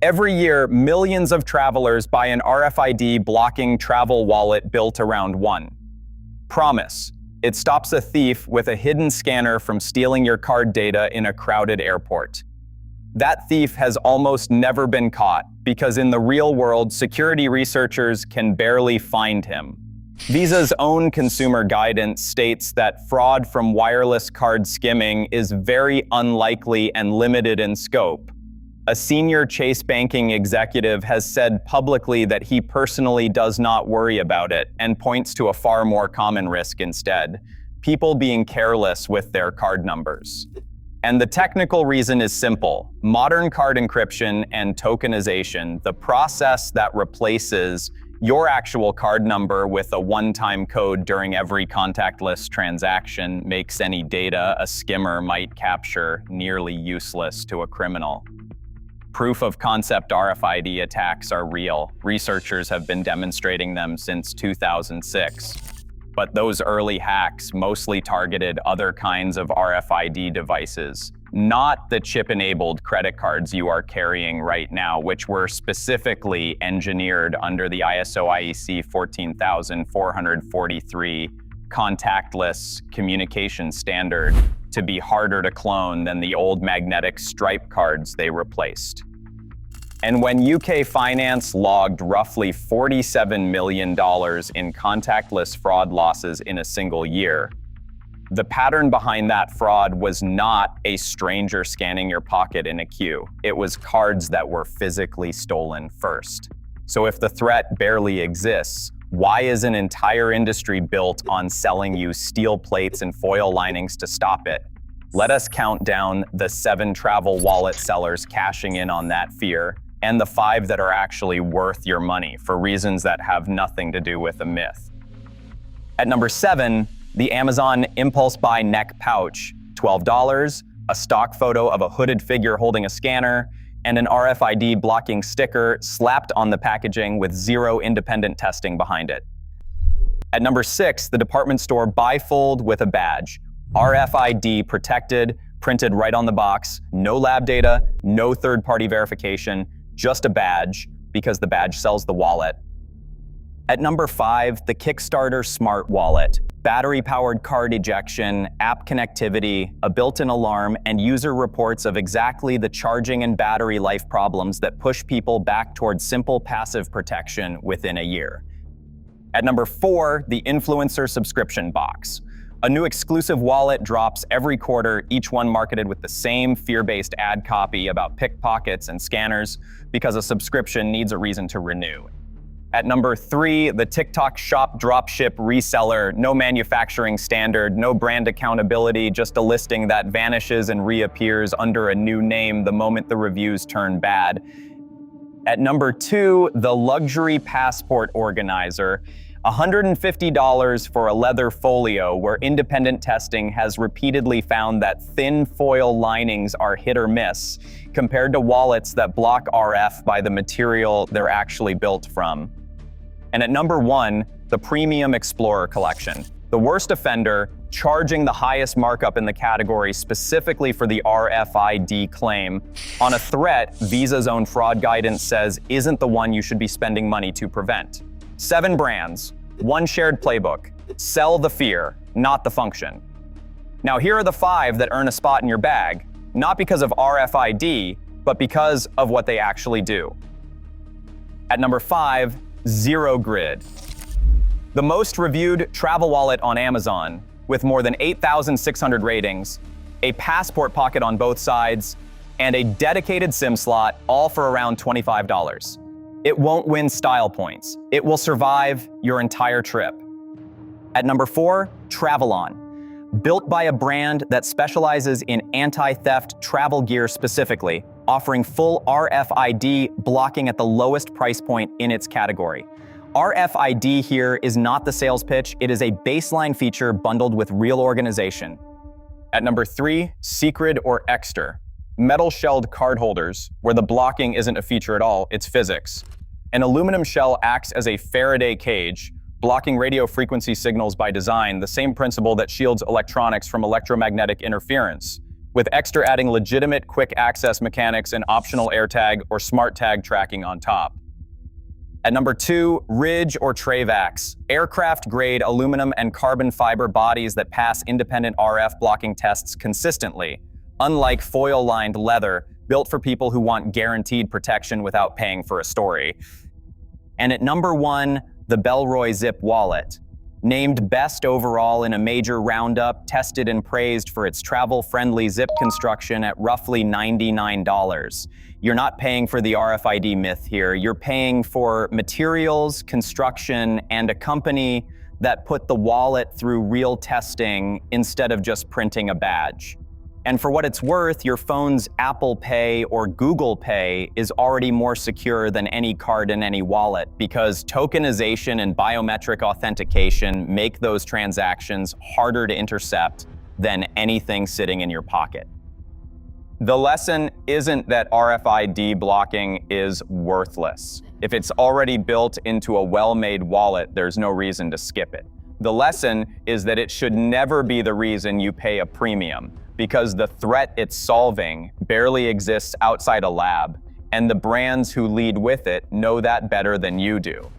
Every year, millions of travelers buy an RFID-blocking travel wallet built around one. Promise, it stops a thief with a hidden scanner from stealing your card data in a crowded airport. That thief has almost never been caught because in the real world, security researchers can barely find him. Visa's own consumer guidance states that fraud from wireless card skimming is very unlikely and limited in scope. A senior Chase banking executive has said publicly that he personally does not worry about it and points to a far more common risk instead: people being careless with their card numbers. And the technical reason is simple: modern card encryption and tokenization, the process that replaces your actual card number with a one-time code during every contactless transaction, makes any data a skimmer might capture nearly useless to a criminal. Proof of concept RFID attacks are real. Researchers have been demonstrating them since 2006. But those early hacks mostly targeted other kinds of RFID devices, not the chip-enabled credit cards you are carrying right now, which were specifically engineered under the ISO IEC 14443 contactless communication standard to be harder to clone than the old magnetic stripe cards they replaced. And when UK Finance logged roughly $47 million in contactless fraud losses in a single year, the pattern behind that fraud was not a stranger scanning your pocket in a queue. It was cards that were physically stolen first. So if the threat barely exists, why is an entire industry built on selling you steel plates and foil linings to stop it? Let us count down the 7 travel wallet sellers cashing in on that fear, and the 5 that are actually worth your money for reasons that have nothing to do with a myth. At number 7, the Amazon Impulse Buy neck pouch, $12, a stock photo of a hooded figure holding a scanner, and an RFID blocking sticker slapped on the packaging with 0 independent testing behind it. At number 6, the department store bifold with a badge, RFID protected, printed right on the box, no lab data, no third-party verification, just a badge because the badge sells the wallet. At number 5, the Kickstarter Smart Wallet, battery-powered card ejection, app connectivity, a built-in alarm, and user reports of exactly the charging and battery life problems that push people back towards simple passive protection within a year. At number 4, the Influencer Subscription Box. A new exclusive wallet drops every quarter, each one marketed with the same fear-based ad copy about pickpockets and scanners because a subscription needs a reason to renew. At number 3, the TikTok Shop Dropship Reseller, no manufacturing standard, no brand accountability, just a listing that vanishes and reappears under a new name the moment the reviews turn bad. At number 2, the Luxury Passport Organizer, $150 for a leather folio where independent testing has repeatedly found that thin foil linings are hit or miss compared to wallets that block RF by the material they're actually built from. And at number 1, the Premium Explorer Collection, the worst offender, charging the highest markup in the category specifically for the RFID claim on a threat Visa's own fraud guidance says isn't the one you should be spending money to prevent. 7 brands, 1 shared playbook. Sell the fear, not the function. Now here are the 5 that earn a spot in your bag, not because of RFID, but because of what they actually do. At number 5, Zero Grid. The most reviewed travel wallet on Amazon, with more than 8,600 ratings, a passport pocket on both sides, and a dedicated SIM slot, all for around $25. It won't win style points. It will survive your entire trip. At number 4, Travelon. Built by a brand that specializes in anti-theft travel gear specifically, offering full RFID blocking at the lowest price point in its category. RFID here is not the sales pitch, it is a baseline feature bundled with real organization. At number 3, Secrid or Ekster. Metal-shelled card holders, where the blocking isn't a feature at all, it's physics. An aluminum shell acts as a Faraday cage, blocking radio frequency signals by design, the same principle that shields electronics from electromagnetic interference. with Ekster adding legitimate quick access mechanics and optional AirTag or smart tag tracking on top. At number 2, Ridge or Travax, aircraft-grade aluminum and carbon fiber bodies that pass independent RF blocking tests consistently, unlike foil-lined leather built for people who want guaranteed protection without paying for a story. And at number 1, the Bellroy Zip Wallet. Named best overall in a major roundup, tested and praised for its travel-friendly zip construction at roughly $99. You're not paying for the RFID myth here. You're paying for materials, construction, and a company that put the wallet through real testing instead of just printing a badge. And for what it's worth, your phone's Apple Pay or Google Pay is already more secure than any card in any wallet because tokenization and biometric authentication make those transactions harder to intercept than anything sitting in your pocket. The lesson isn't that RFID blocking is worthless. If it's already built into a well-made wallet, there's no reason to skip it. The lesson is that it should never be the reason you pay a premium, because the threat it's solving barely exists outside a lab, and the brands who lead with it know that better than you do.